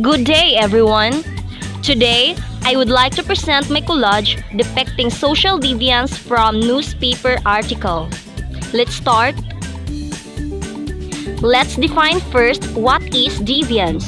Good day, everyone! Today, I would like to present my collage depicting social deviance from newspaper article. Let's start. Let's define first what is deviance.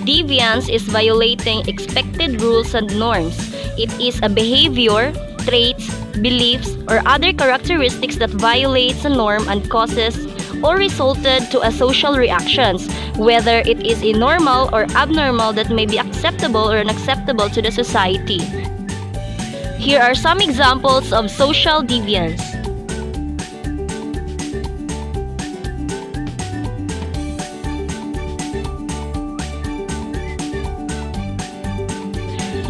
Deviance is violating expected rules and norms. It is a behavior, traits, beliefs, or other characteristics that violates a norm and causes or resulted to a social reactions, whether it is a normal or abnormal that may be acceptable or unacceptable to the society. Here are some examples of social deviance.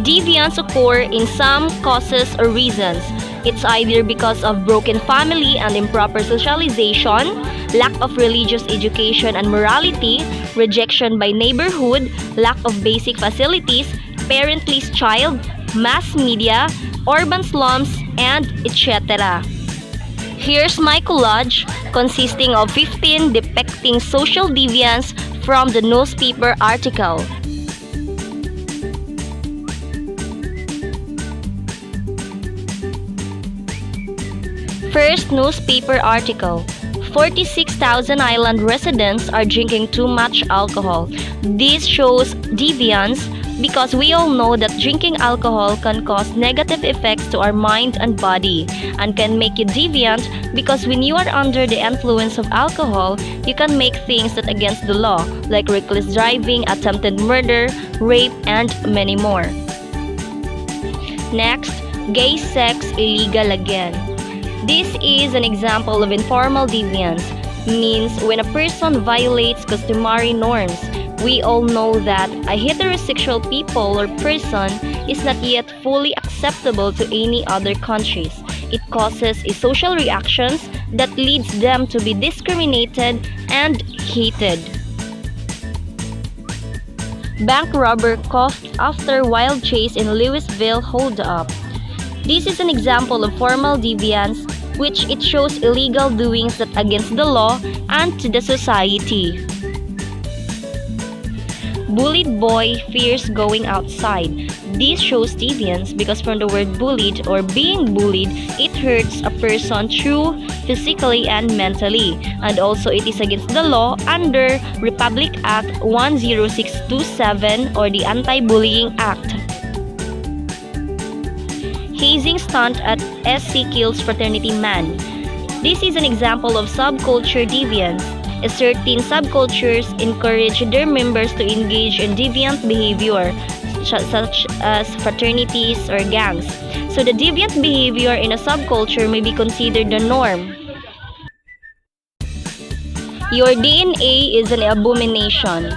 Deviance occur in some causes or reasons. It's either because of broken family and improper socialization, lack of religious education and morality, rejection by neighborhood, lack of basic facilities, parentless child, mass media, urban slums, and etc. Here's my collage consisting of 15 depicting social deviance from the newspaper article. First newspaper article. 46,000 island residents are drinking too much alcohol. This shows deviance because we all know that drinking alcohol can cause negative effects to our mind and body and can make you deviant because when you are under the influence of alcohol, you can make things that against the law like reckless driving, attempted murder, rape, and many more. Next, gay sex illegal again. This is an example of informal deviance, means when a person violates customary norms. We all know that a heterosexual people or person is not yet fully acceptable to any other countries. It causes a social reactions that leads them to be discriminated and hated. Bank robber caught after wild chase in Louisville hold up. This is an example of formal deviance, which it shows illegal doings that against the law and to the society. Bullied boy fears going outside. This shows deviance because from the word bullied or being bullied, it hurts a person through physically and mentally. And also it is against the law under Republic Act 10627 or the Anti-Bullying Act. Hazing stunt at SC kills fraternity man. This is an example of subculture deviance. Certain subcultures encourage their members to engage in deviant behavior, such as fraternities or gangs. So the deviant behavior in a subculture may be considered the norm. Your DNA is an abomination.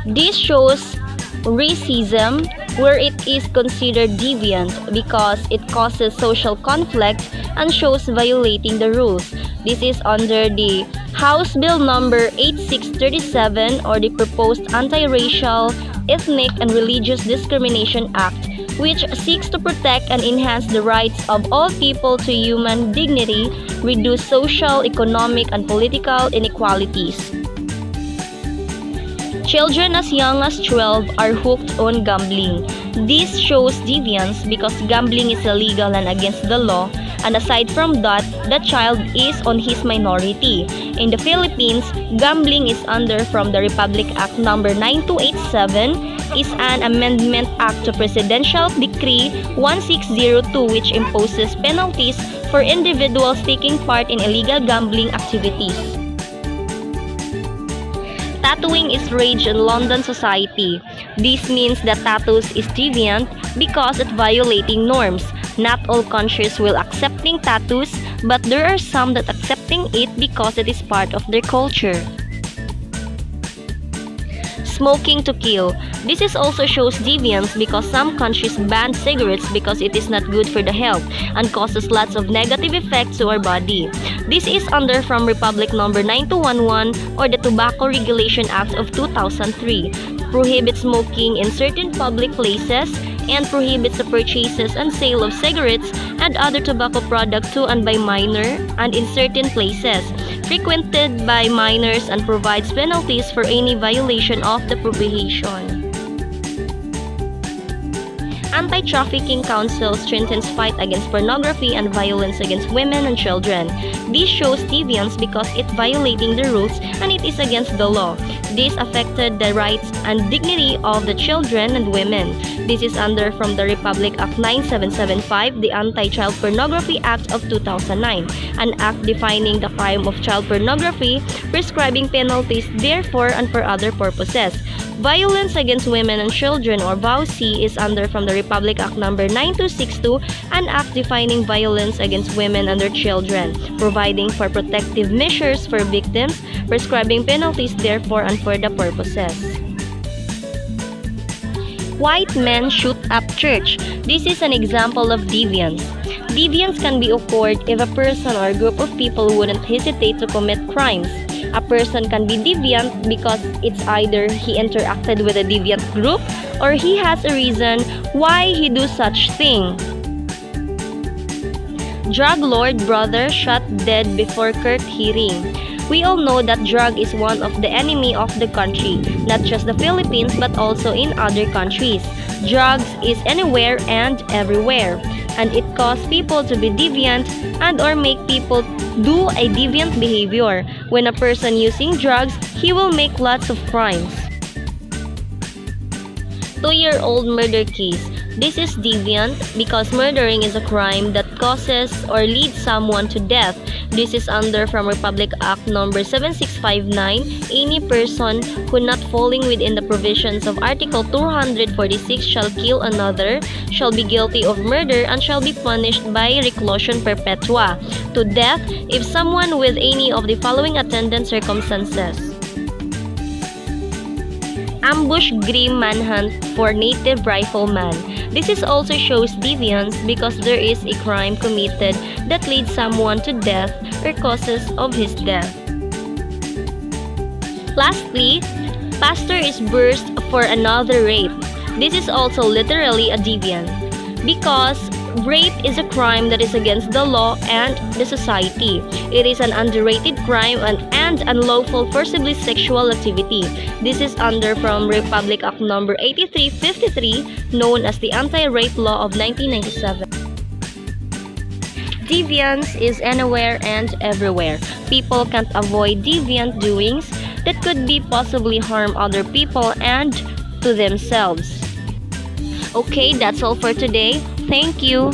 This shows racism, where it is considered deviant because it causes social conflict and shows violating the rules. This is under the House Bill number 8637 or the proposed Anti-Racial, Ethnic and Religious Discrimination Act, which seeks to protect and enhance the rights of all people to human dignity, reduce social, economic, and political inequalities. Children as young as 12 are hooked on gambling. This shows deviance because gambling is illegal and against the law, and aside from that, the child is on his minority. In the Philippines, gambling is under from the Republic Act number 9287 is an amendment act to Presidential Decree 1602 which imposes penalties for individuals taking part in illegal gambling activities. Tattooing is rage in London society. This means that tattoos is deviant because it's violating norms. Not all countries will accepting tattoos, but there are some that accepting it because it is part of their culture. Smoking to kill. This is also shows deviance because some countries ban cigarettes because it is not good for the health and causes lots of negative effects to our body. This is under from Republic number 9211 or the Tobacco Regulation Act of 2003. Prohibits smoking in certain public places and prohibits the purchases and sale of cigarettes and other tobacco products to and by minor and in certain places frequented by minors and provides penalties for any violation of the prohibition. Anti-Trafficking Council strengthens fight against pornography and violence against women and children. This shows deviance because it violating the rules and it is against the law. This affected the rights and dignity of the children and women. This is under from the Republic Act 9775, the Anti-Child Pornography Act of 2009, an act defining the crime of child pornography, prescribing penalties therefore and for other purposes. Violence against women and children, or VAUC, is under from the Republic Act number 9262, an act defining violence against women and their children, providing for protective measures for victims, prescribing penalties therefore and for the purposes. White men shoot up church. This is an example of deviance. Deviance can be occurred if a person or a group of people wouldn't hesitate to commit crimes. A person can be deviant because it's either he interacted with a deviant group or he has a reason why he do such thing. Drug lord brother shot dead before court hearing. We all know that drug is one of the enemy of the country, not just the Philippines but also in other countries. Drugs is anywhere and everywhere, and it causes people to be deviant and or make people do a deviant behavior. When a person using drugs, he will make lots of crimes. 2-year-old murder case. This is deviant because murdering is a crime that causes or leads someone to death. This is under from Republic Act number 7659. Any person who not falling within the provisions of Article 246 shall kill another shall be guilty of murder and shall be punished by reclusion perpetua to death if someone with any of the following attendant circumstances. Ambush grim manhunt for native rifleman. This is also shows deviance because there is a crime committed that leads someone to death or causes of his death. Lastly, pastor is burst for another rape. This is also literally a deviant because rape is a crime that is against the law and the society. It is an underrated crime and unlawful forcibly sexual activity. This is under from Republic Act number 8353, known as the Anti-Rape Law of 1997. Deviance is anywhere and everywhere. People can't avoid deviant doings that could be possibly harm other people and to themselves. Okay, that's all for today. Thank you.